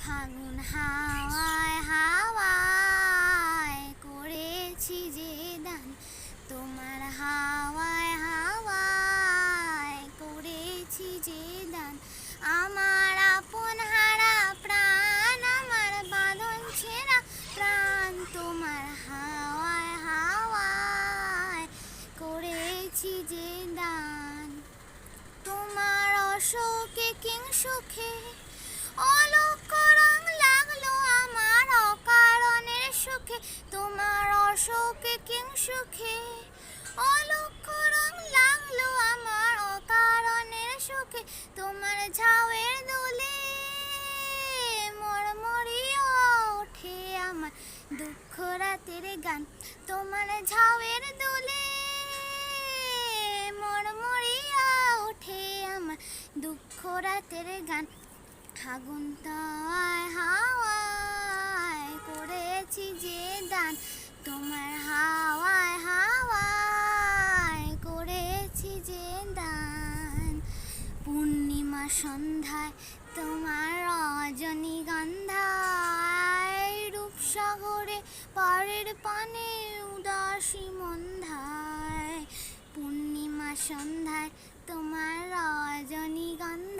ফাগুন হাওয়ায় হাওয়ায় করেছি যে দান, তোমার হাওয়ায় হাওয়ায় করেছি যে দান। আমার আপন হারা প্রাণ, আমার বাঁধন ছেঁড়া প্রাণ, তোমার হাওয়ায় হাওয়ায় করেছি যে দান। তোমার অশোকে কিং সুখে অলক্ষ রং লাগলো আমার অকারণের সুখে, তোমার অশোকে কিং সুখে অলক্ষ রং লাগলো আমার অকারণের সুখে। তোমার ঝাউয়ের দোলে মরমরিয়ে ওঠে আমার দুঃখ রাতের গান, তোমার ঝাউয়ের দোলে মরমরিয়ে ওঠে আমার দুঃখ রাতের গান। ফাগুন হাওয়ায় হাওয়ায় করেছি যে দান, তোমার হাওয়ায় হাওয়ায় করেছি যে দান। পূর্ণিমা সন্ধ্যায় তোমার রজনীগন্ধায়, রূপসাগরে পাড়ের পানে উদাসী মন্ধায়। পূর্ণিমা সন্ধ্যায় তোমার রজনীগন্ধায়,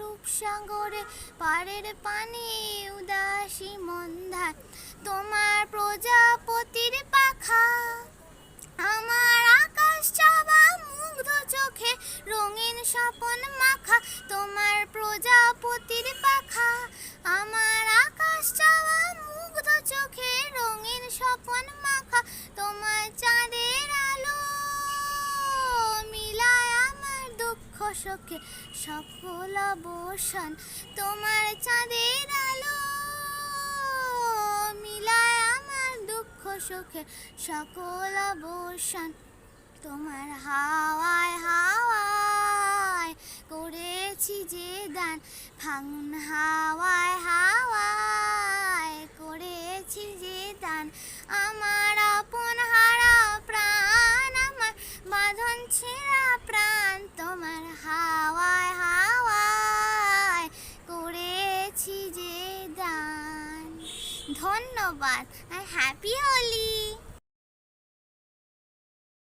রূপসাগরে পাড়ের পানে উদাসী মন্ধায়। তোমার প্রজাপতির পাখা আমার আকাশ চাওয়া মুগ্ধ চোখে রঙিন স্বপন মাখা, তোমার প্রজাপতির পাখা আমার আকাশ চাওয়া মুগ্ধ চোখে রঙিন স্বপন মাখা। তোমার চাঁদের আলো মিলায় আমার দুঃখ সুখে সকল অবসান, তোমার চাঁদের আলো মিলায় আমার দুঃখ সুখে সকল অবসান। তোমার হাওয়ায় হাওয়ায় করেছি যে দান, ফাগুন হাওয়ায় হাওয়ায় করেছি যে দান। আমার আপন হারা প্রাণ, আমার বাঁধন ছেঁড়া প্রাণ, তোমার হাওয়ায় হাওয়ায় করেছি যে দান। ধন্যবাদ। হ্যাপি হোলি।